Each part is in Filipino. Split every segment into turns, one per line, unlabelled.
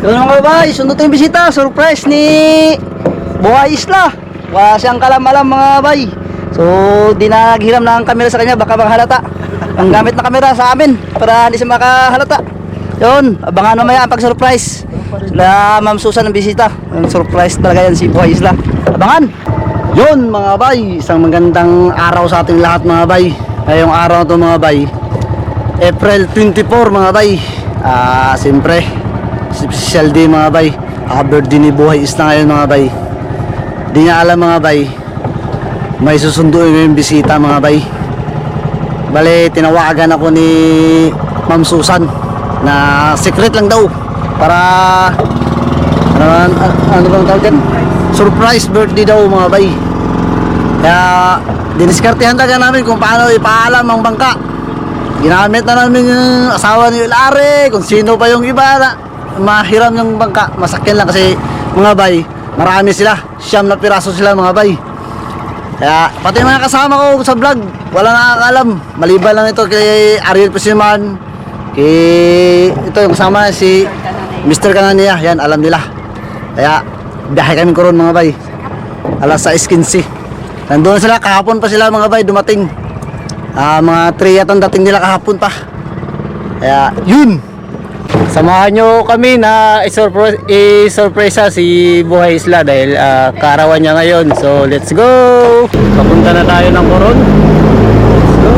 Yun mga bay, sunod yung bisita. Surprise ni Buhay Isla. Wala siyang kalam-alam mga bay. So di na naghiram ng camera sa kanya, baka halata ang gamit na camera sa amin para hindi siya makahalata. Yun, abangan mamaya ang pag-surprise sila Ma'am Susan ng bisita. Yung surprise talaga yan si Buhay Isla. Abangan. Yun mga bay, isang magandang araw sa ating lahat mga bay. Ngayong araw to mga bay, April 24 mga bay. Siyempre special day mga bay. Birthday ni Buhay Isla ngayon mga bay. Di niya alam mga bay, may susunduin yung bisita mga bay. Bale, tinawagan ako ni Ma'am Susan na secret lang daw para ano bang tawag dyan? Surprise birthday daw mga bay. Kaya diniskartehan talaga namin kung paano ipaalam ang bangka. Ginamit na namin yung asawa ni Ulare, kung sino pa yung iba na mahiram yung bangka. Masakyan lang kasi mga bay, marami sila, 9 na piraso sila mga bay. Kaya pati mga kasama ko sa vlog, wala nakakalam. Maliban lang ito kay Ariel Pesiman, kay ito yung kasama si Mr. Kanania, yan alam nila. Kaya biyahe kami ko ron mga bay, alas 6:15. Nandun sila, kahapon pa sila mga bay dumating. Mga 3 yata dating nila kahapon pa. Kaya yun, samahan nyo kami na i-surprise si Buhay Isla dahil kaarawan niya ngayon. So let's go. Papunta na tayo ng Coron. Let's go.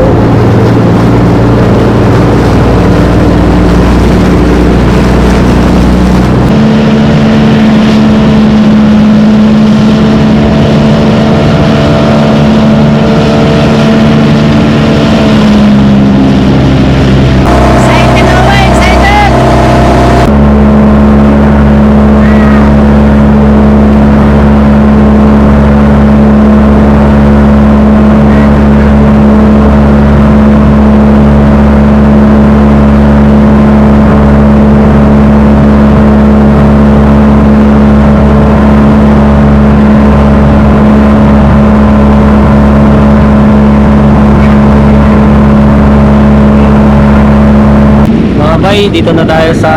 Dito na tayo sa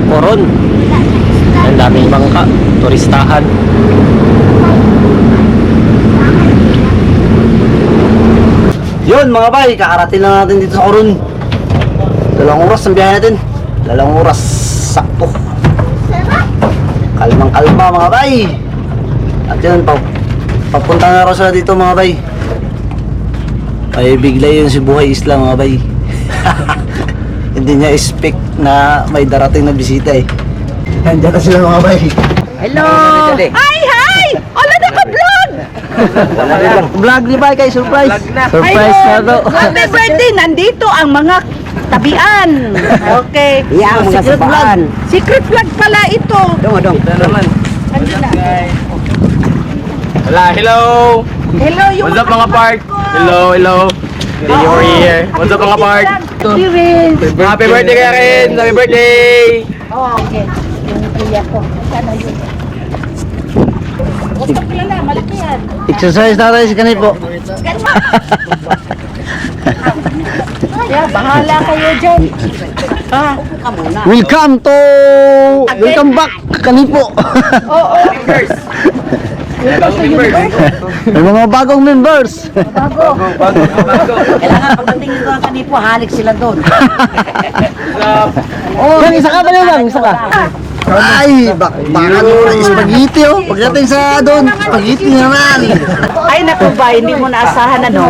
Coron. Ang daming bangka, turistahan. Yun mga bay, kakarating lang natin dito sa Coron. 2 oras ang biyahe natin. 2 oras sakto. Kalmang kalma mga bay. At yun, papunta na rin sila dito mga bay. Ay bigla yun si Buhay Isla mga bay. Hindi niya expect na may darating na bisita eh. Nandiyan na sila mga bay.
Hello! Hi! Ala na ka vlog!
Vlog ni bay kay surprise. Surprise na to.
Happy birthday! Nandito ang mga tabian. Okay.
Yeah, mga
secret
sabaan.
vlog. Secret vlog pala ito.
Dong.
Ito naman. Wala, hello!
Hello, yung
What's up mga park? Hello. You're here. What's up mga park? Happy birthday kaya Ken! Happy birthday!
Oh, okay. Yung kuya ko. Sana yun. Huwag ka kilala, malaki yan.
Exercise na tayo si Kanipo.
Yeah, bahala kayo dyan.
Welcome back Kanipo.
Oo.
May mga bagong members.
Bago.
Kailangan pagdating dito ang kanipo, halik sila doon.
Yan, isa ka ba lang? Isa ka. Ay, baka spaghetti oh. Pagdating sa doon, spaghetti naman.
Ay, naku ba, hindi mo naasahan ano.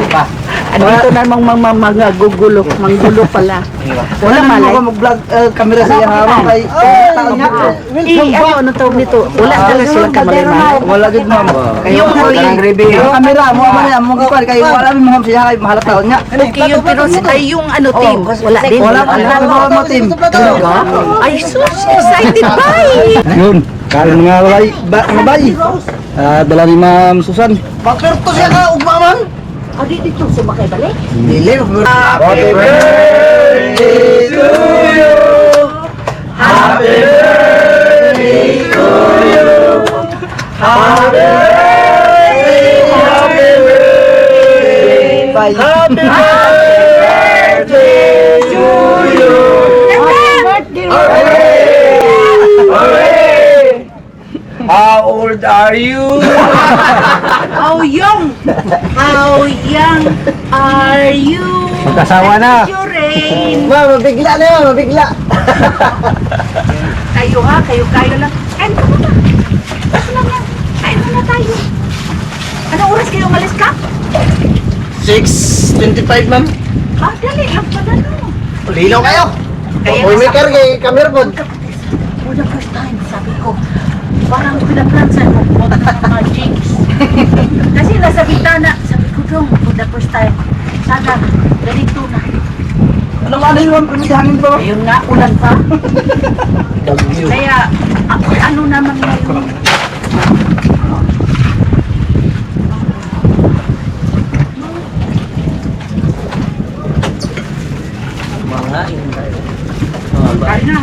Andito namang mga gugulo, manggulo pala. Wala malay.
Wala mag-vlog camera sa hawak kay tao niya.
Ano tawag nito? Wala talaga silang kamaliman.
Wala gid ma'am.
Yung
Yung camera mo man mo gikuan kay wala mi ma'am siya kay mahalat taon niya.
okay, yung pero ay yung ano team. Wala din.
Wala mo team.
Ay, sus, excited ba?
Yun, karon nga bay. Dala ni Ma'am Susan. Paperto siya ka ugma man.
O, dito sumakay balik?
Dili. Happy birthday to you. Happy birthday to you. Happy birthday. Happy birthday. Happy birthday to you. Happy birthday.
old are you?
How young? How young are you?
Magkasawa na.
Your rain.
Ma, mabigla na yun, mabigla.
Kayo ha, kayo lang. Kain ka muna. Basta lang yan. Kain muna tayo. Anong oras kayo umalis ka?
6:25, ma'am.
Ah, dali lang pala no.
Lilaw kayo.
Kaya
Uy, may
nasa-
karga, camera po.
For the first time, sabi ko, parang pinaplansan mo po ng mga jigs. Kasi nasa bitana, sabi ko dong, for the first time, sana ganito na.
Anong ano yun, ma'am? Hangin pa ba?
Ayun nga, ulan pa. Kaya, ano naman ngayon? Kaya na.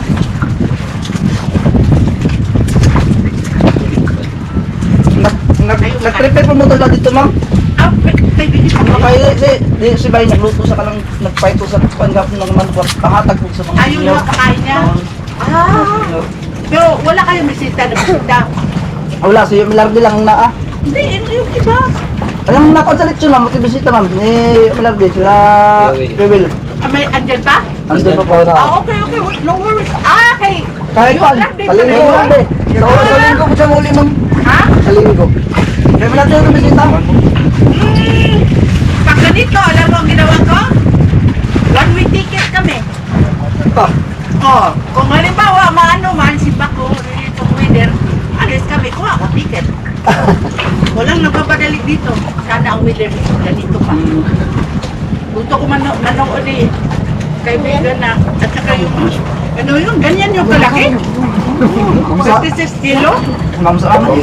Nag-prepare po mo talaga dito, ma'am.
Ah, may bilis ako.
Kaya si Bay nagluto sa kalang nagpaito sa panggap ng manok pahatag po sa mga
Ayun na, pakain niya. Ah, pero wala kayong bisita na bisita.
Wala, si Milardi lang na
Hindi, yung iba.
Alam mo na ako sa lechon, ma'am. Bisita, ma'am. Ni Milardi, sila Rewel.
Ah, may andyan pa?
Andun pa po na.
Ah, okay. No worries. Ah, okay.
Kahit
Yung
pa,
lang din
sa linggo
pala.
lang din. Sa linggo po siya muli, ma'am.
Ha?
Sa linggo. Kaya Milardi ang bisita.
Pag ganito, alam mo ang ginawa ko? One way ticket kami.
Pa.
Oh, kung halimbawa, maano man, si Bako, itong weather, alis kami, kuha ko ticket. Walang nagpapadali dito. Sana ang weather ganito pa. Gusto ko manood eh. Kaibigan na. At saka yung, ano yun, ganyan yung kalaki. 56 kilo.
Ma'am sa amin.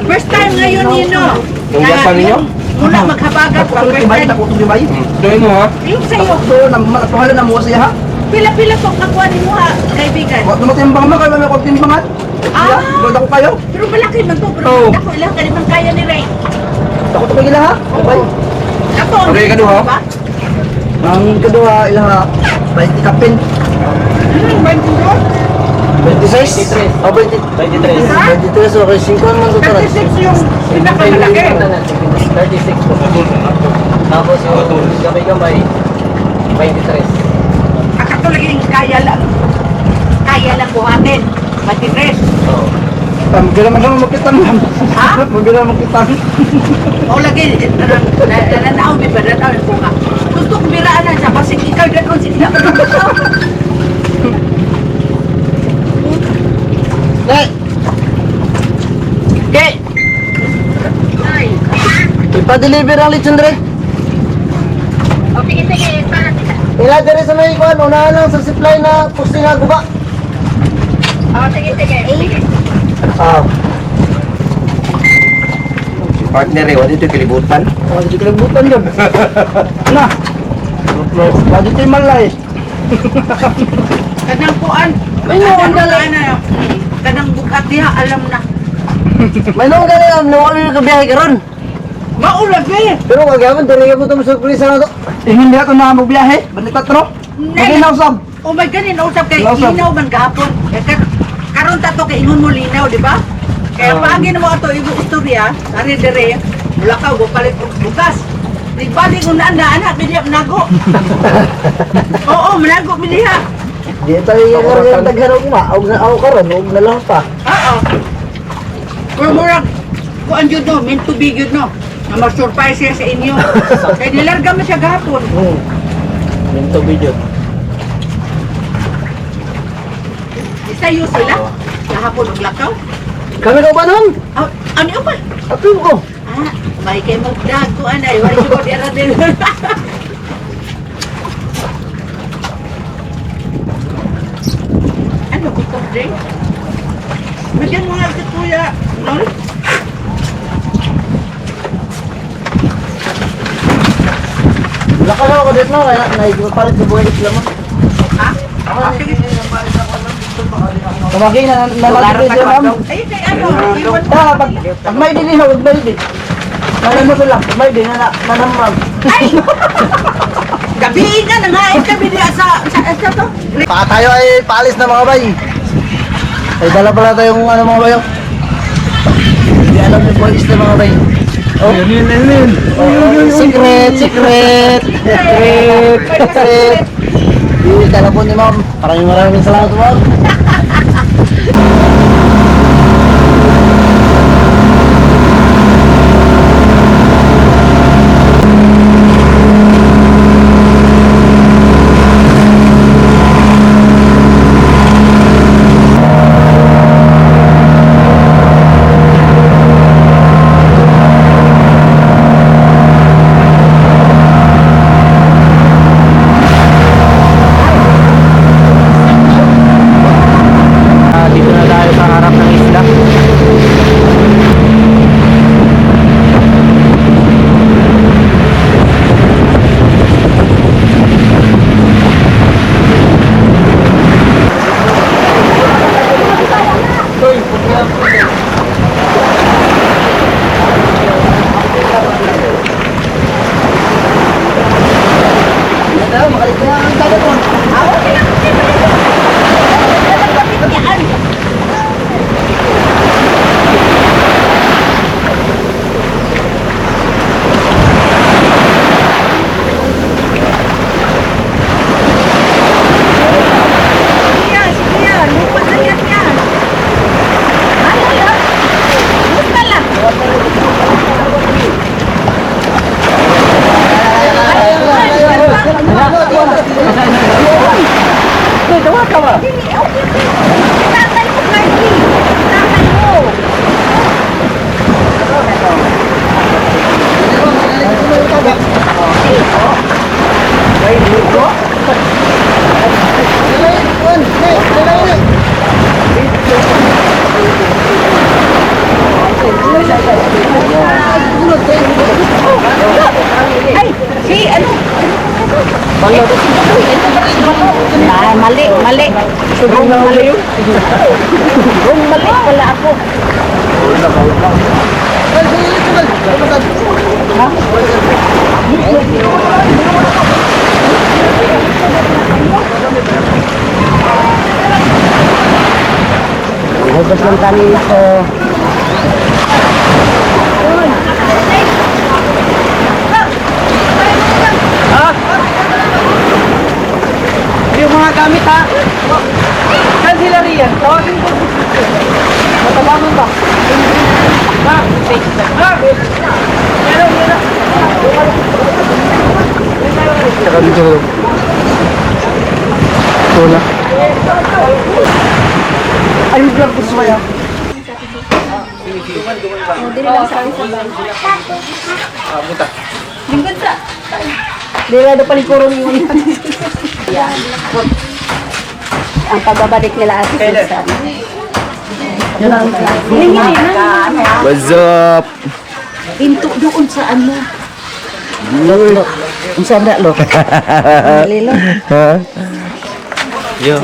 First time ngayon yun, no?
Yung basa ninyo?
Muna maghabagat pa.
Takot
First
Bay,
time.
takot Bay.
Doon mo ha?
Yung sa'yo,
Takot natuhala na mo siya ha.
pila-pila pong nakuha ni mo ha, kaibigan.
Wag na matimbang mo, kaya may timbangan.
Ah!
Doon ako kayo.
Pero malaki man to, pero
Oh.
ako ilang ka naman kaya ni Ray.
Takot ako gila ha. Bay.
Ako, ang
Okay,
gusto
kaduha?
ko ba?
Ang kedua ilaha 20 kapin. 26? Oh, 20. 23 so kay 5 man to tara.
36 yung pinakamalaki.
36 po. Tapos yung gabay-gabay, 23.
Akatulaging kaya lang buhatin. Matitres.
Oo.
Magila man makita ma'am.
Ha?
Magila makita.
O lagi, nananaw, di ba? Nananaw yung bunga. Gusto ko biraan na siya, kasi ikaw gano'n sila.
Nek,
Okay. Ay.
ipa-deliver ang lechon dre.
O sige, para kita.
Ila dere sa may kuan, unahan lang sa supply na posting nga guba.
O sige.
Ah,
Partner eh, wala ito kilibutan.
oh, di kalibutan yun. Na. Lagi tayo malay.
Kanang kuan.
Ay, no, ang galing.
Kanang bukat niya, alam na.
May nung galing na wala yung kabiyahe karon.
Maulag eh.
Pero wag yaman, dere mo itong surprise na to. Hindi ako na magbiyahe. Balik 4. Maginaw sab.
Oh my God, inausap kay
Inausap.
linaw man gahapon. Karon tato kay ingon mo linaw, di ba? Kaya paagi na mo ato ibo istorya, ari dire, mula ka go palit og bukas. Di balik ko na anak, bili nago. Oo, manago biliha.
Di tayo yung karga tagharaw na. Og na ako karon, og na lang pa.
Oo. Pero murag kuan jud no, meant to be jud no. Na ma-surprise siya sa inyo. Kaya nilarga mo siya gahapon.
Minto video.
Isayo sila. Gahapon og lakaw.
Kami daw ba nun?
Ano ba?
Ato ko.
Ah, may kay magdag ko anay, wala ko di ara din. Ano ko to, Jay? Bigyan mo nga si Kuya, Nol.
Laka na ako dito na. Naipalit ko buhay sila mo.
Ha? Ah, sige.
Kamagay na nalagay sila ma'am.
Ay, kay ano, iwan mo.
Ah, pag may din huwag may din. Kaya mo sila, pag may din na ma'am.
Ay! Gabi na, nangain kami diya sa to.
Baka tayo ay paalis na mga bay. Ay dala pala tayong ano mga bayo. Hindi alam yung boys na mga bay. Oh, yun. Secret, secret. Secret, secret. Yung telepon ni ma'am. Maraming salamat ma'am.
Dito na tayo sa harap ng isla.
Ay, mali, mali. Sobrang mali yun. Mali pala ako. Hugas lang kami ito.
Yung mga gamit ha. Saan sila riyan? Tawagin ko. Matabangan ba? Ha? Ha? Yan na.
Saka dito. Wala.
Ay, yung vlog ko sumaya.
Dili na palikuron yung ang pagbabalik nila ate Susan. Hindi na.
What's up?
Into doon sa ano. Ang sanda lo. Lilo.
Ha? Yo.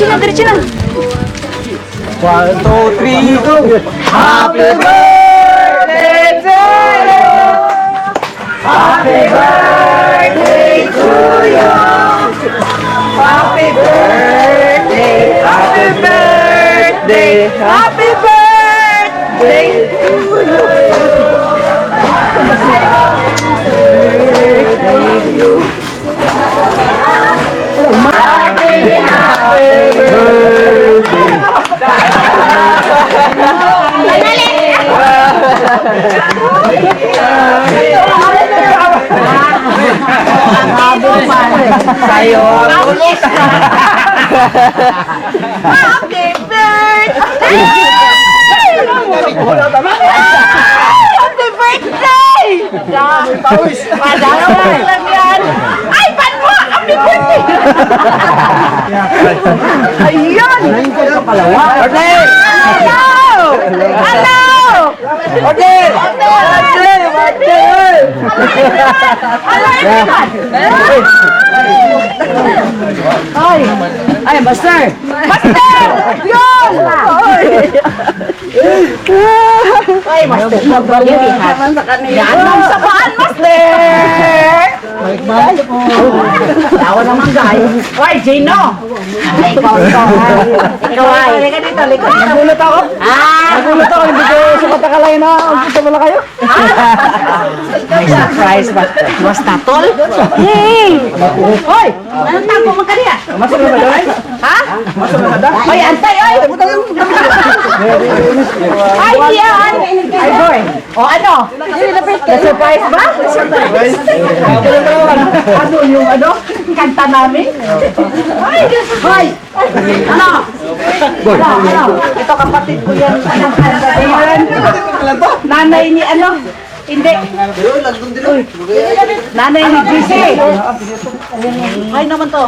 Diretso na.
1, 2, 3, go! Happy birthday to you! Happy birthday to you! Happy birthday! Happy birthday! Happy birthday to you! Happy birthday! Sayo. Happy birthday! Happy birthday! Madalawa lang yan. Ay, banwa! Happy birthday! Ayun! Okay! Hello! Hello! Okay!
Ay, Master!
Master! Yun!
Ay, Master! Nagbalik.
Yan lang sa paan, Master!
Tawa naman guys.
Hoy, Gino!
Ay, ikaw. Ikaw ay.
Halika dito, halika.
Nagulat ako. Nagulat ako. Hindi ko sukat akalain na kita pala kayo.
May surprise ba? Basta tol? Yay!
Hoy! Anong tago mo kanina?
Masama ba daw?
Ha?
Masama ba daw?
Hoy, antay, oy! Ay, diyan! Ay, boy! O ano? Na-surprise ba?
Ano yung ano?
Kanta namin? Ay, hoy! Ano? Ano? Ito kapatid ko yan. Anong kanta ko yan? Nanay ni ano? Hindi. Nanay ni JC. Ay naman to.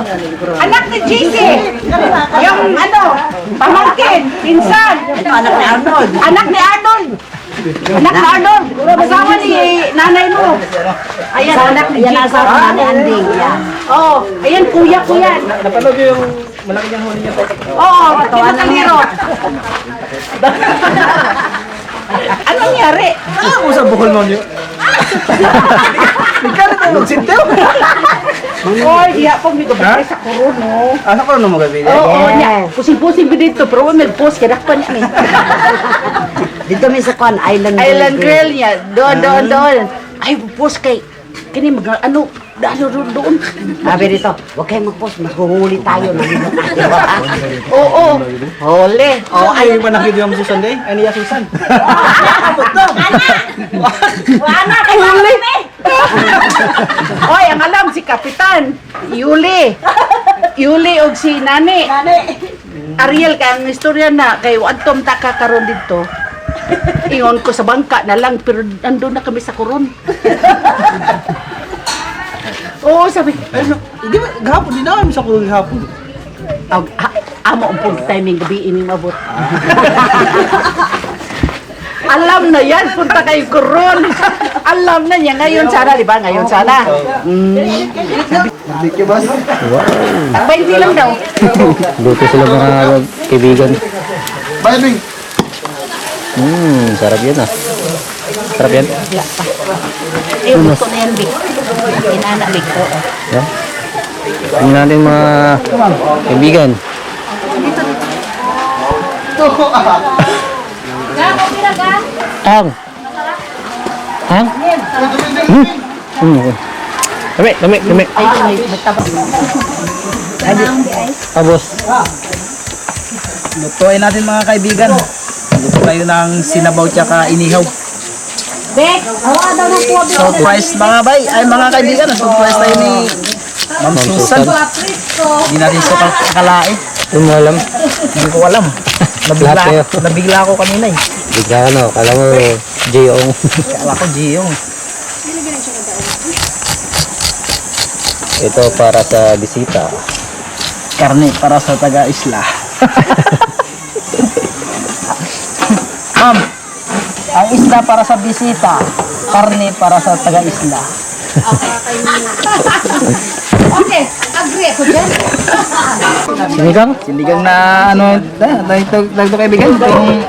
Anak ni JC. Yung ano, pamangkin, pinsan.
Anak ni Arnold.
Anak ni Arnold. Anak ni Arnold. Asawa ni nanay mo. Ayan, anak ni
Yan ang
JC.
asawa ni Anding. Yan.
Oo, ayan kuya ko yan.
Napanood niyo yung malaki niyang huli niya.
Oo, kinakaliro. Anong nangyari?
Ako sa bukol mo niyo. Ikaw na tayo magsintew.
Oy, diha po may gabay sa kuruno.
Asa ko na magabi?
Oo, niya. Pusing-pusing ko dito, pero may post, kinakpan niya.
Dito may sa Kwan, Island
Island Grill niya. Doon. Ay, post kay, kini mag, ano, dalo doon.
Sabi dito, huwag kayong mag-post, maghuhuli tayo.
Oo, hole.
Oh, ay ba nakita yung Susan day? Ay niya Susan.
Ay, huli. Oy, ang alam, si Kapitan. Yuli og si Nani. Ariel, kaya ang istorya na, kay Wadtom ta kakaroon dito. Ingon ko sa bangka na lang, pero nandun na kami sa kuron. Oo, sabi, ano,
Hindi ba gahapon din namin sa kulong gahapon.
amo ang pong timing gabi ini mabot. Alam na yan, punta kayo kuron. Alam na niya, ngayon sana, di ba? Ngayon sana.
Thank you, boss.
Ang 20 lang daw.
Luto sila mga kaibigan.
Bye, Bing.
Sarap yan ah. Sarap yan.
Eh, gusto na yan, Big. Inana, Big. Oo.
Yan. Tingnan natin mga kaibigan. Ang. Ang? Dami.
Ay, may matabang.
Abos.
Lutuin natin mga kaibigan. Luto tayo ng sinabaw tsaka inihaw.
Bek, awa daw ng kuwa.
Surprise mga bay. Ay mga kaibigan, surprise tayo ni Ma'am Susan. Hindi natin so akalain.
Yung mo alam.
Hindi ko alam.
Lahat kayo.
Nabigla ako kanina eh.
Bigla ano. Kala mo J.O.
Kala ko Giyong.
Ito para sa bisita.
Karne para sa taga-isla. Ma'am, ang isla para sa bisita. Karne para sa taga-isla.
Okay, agree ako dyan.
Sinigang?
Sinigang na ano, dagdag kaibigan. Yung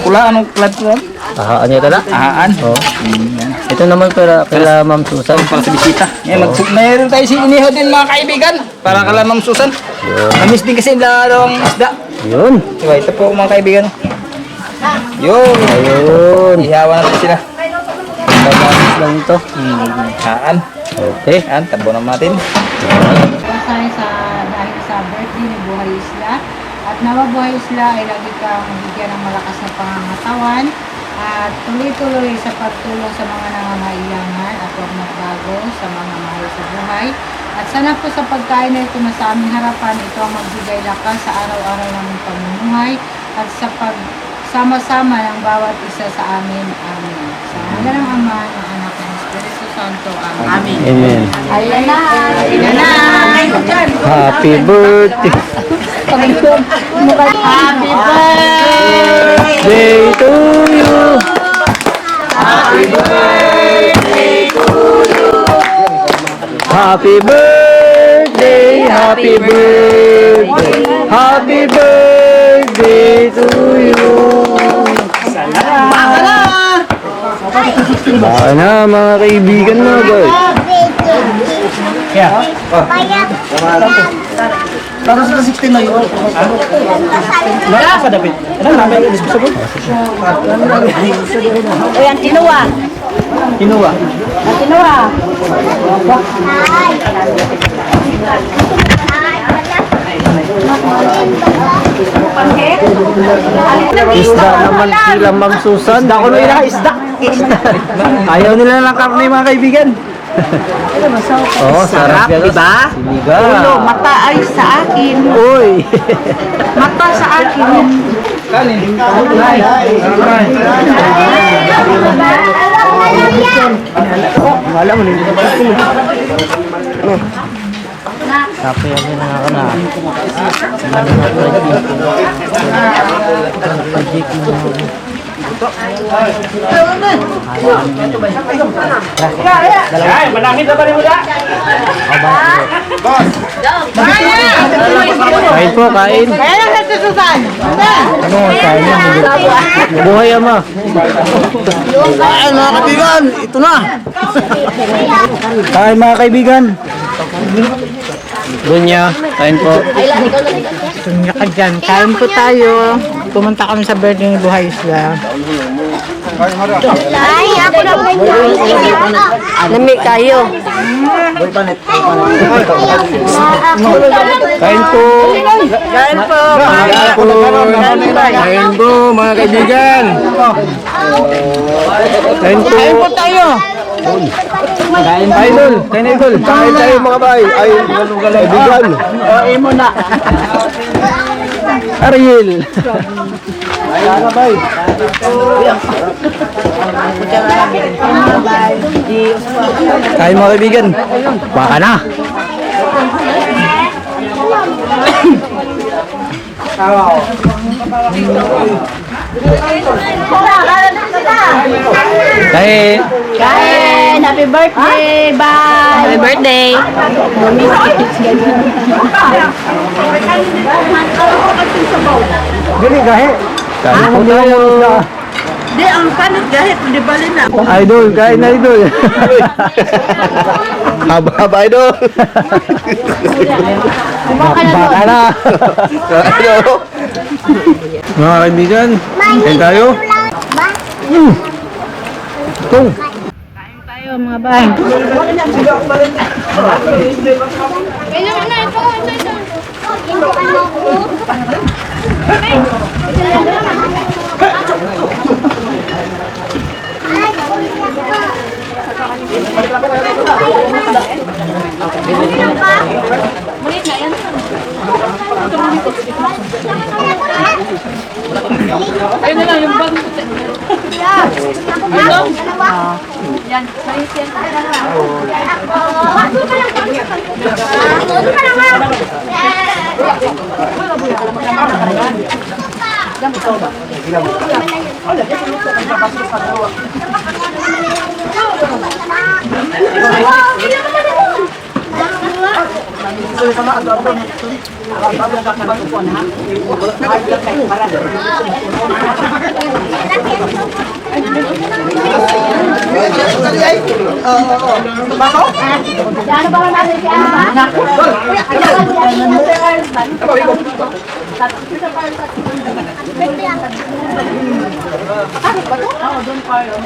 pula, anong plat ko?
Ahaan niya tala?
Ahaan.
Oh. Ito naman para kala Ma'am Susan.
Para sa bisita. Mayroon tayo si inihaw din mga kaibigan. Para kala Ma'am Susan. Namiss din kasi ng isda.
Yun.
Diba, ito po mga kaibigan. Yun.
Ayun.
Ihawan natin sila.
Pagkakas lang ito.
Haan.
Okay.
Haan, tabo naman natin.
Pasay sa dahil sa birthday ni Buhay Isla. At nawa Buhay Isla ay lagi kang bigyan ng malakas na pangangatawan at tuloy-tuloy sa pagtulong sa mga nangangailangan at huwag magbago sa mga mahal sa buhay. At sana po sa pagkain na ito na sa aming harapan, ito ang magbigay lakas sa araw-araw naming pamumuhay at sa pagsama-sama ng bawat isa sa amin. Amen. Sa ngalan ng Ama, ng Anak, ng Espiritu Santo. Amen.
Amen.
Ayan na. Ayan na. Ayun dyan.
Happy birthday.
Happy birthday.
Day to you. Happy birthday. Happy birthday. Happy birthday to you. Baka na mga kaibigan mo guys.
Para sa 16 na yun. Wala ka dapat. Ano namin yung disposable?
O yan, tinuwa.
Kinuha.
Ang tinuwa.
Isda naman sila Ma'am Susan. Isda ko na isda. Ayaw nila ng karne mga kaibigan. Oh, sarap, di ba?
Ulo, mata ay sa akin.
Uy.
Mata sa akin.
Wala mo nila ba? Sapi yan na ako na. Kain po, kain.
Kaya lang sa Susan.
Ano, kain yan. Buhay ama.
Kain mga kaibigan, ito na.
Kain mga kaibigan. Dunya, kain po.
Tunya ka dyan. Kain po tayo. Pumunta kami sa birthday ni Buhay Isla.
Ay, ako na po. Lami kayo.
Kain po.
Kain po.
Kain po, mga kaibigan. Kain po.
Kain po tayo.
Kain idol. Kain idol. Kain tayo mga bay. Ay, kaibigan.
Imo na.
Ariel.
Kain mga kaibigan. Baka na. Kain.
Kain! Happy birthday! Bye! Happy birthday!
Gani gahe. Kain po tayo.
Di, ang kanit gahit. Di bali na.
Idol, kain na idol.
Haba-haba idol.
Baka na.
Idol. Mga kaibigan, kain tayo.
Tung.
Tayo mga bay.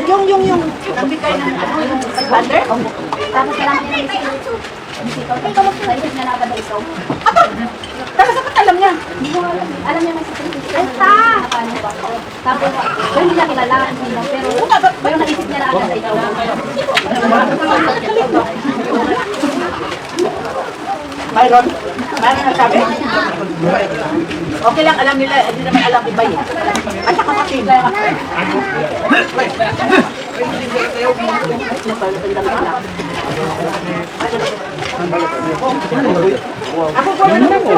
Yung nabigay ng ano, yung 500.
Tapos kailangan niya ng bisito. Ikaw mag-bisito na agad na ikaw.
Tapos dapat alam niya.
Hindi ko alam. Alam niya may secret. Ay, ta! Paano ba? Tapos, hindi niya kilala. Pero naisip niya na agad na ikaw.
Mayroon? Mayroon nagsabi? Okay lang, alam nila. Hindi naman alam iba eh. At saka kapatid. Ako ko na naman po.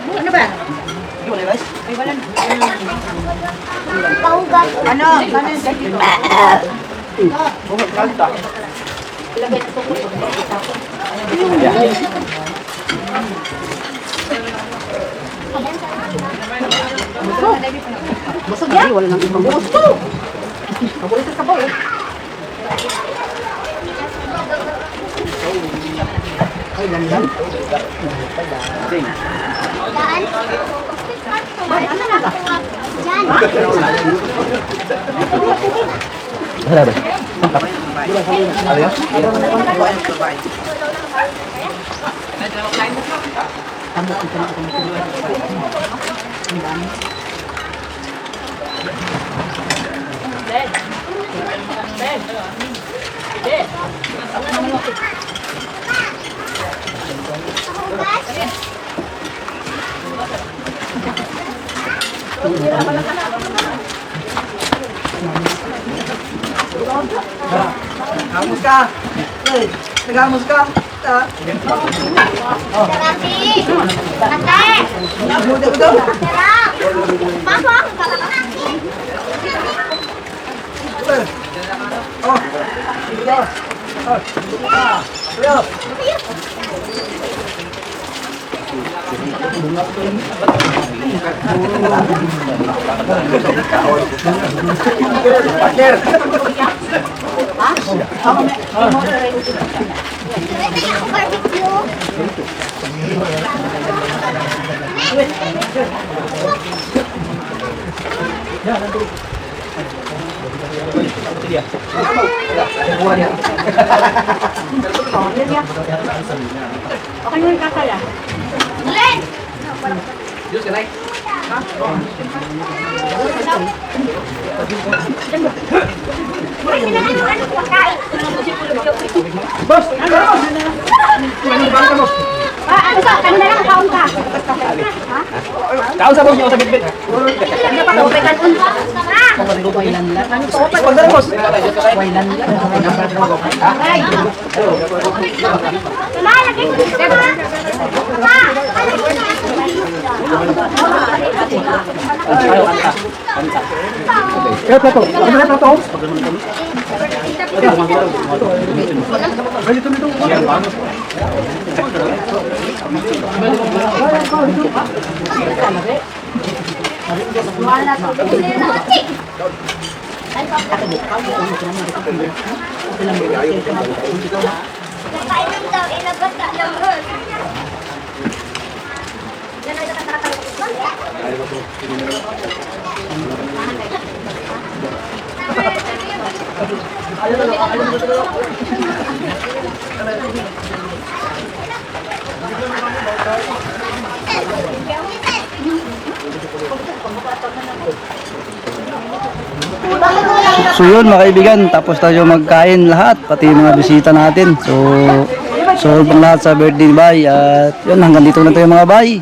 Ano ba? Ano?
Busog yan. Wala nang ibang gusto. Paborito ka ba?
Nagamos ka! Hey, nagamos ka!
Okay yung kakala.
Ano ka? Kanina lang kaon ka.
Kaon sa boss niyo sa bitbit.
Ano pa ko pekan un? Lagi ko dito ba? Kailan daw ilabas ka lang ron. Yan ay
So yun mga kaibigan, tapos tayo magkain lahat, pati yung mga bisita natin. So pang lahat sa birthday ni Bay. At yun, hanggang dito na tayo mga Bay.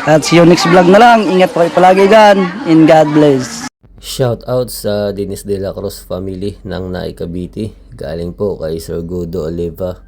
At see you next vlog na lang. Ingat po kayo palagi dyan. And God bless.
Shout out sa Dennis De La Cruz family ng Naik Cavite. Galing po kay Sir Gudo Oliva.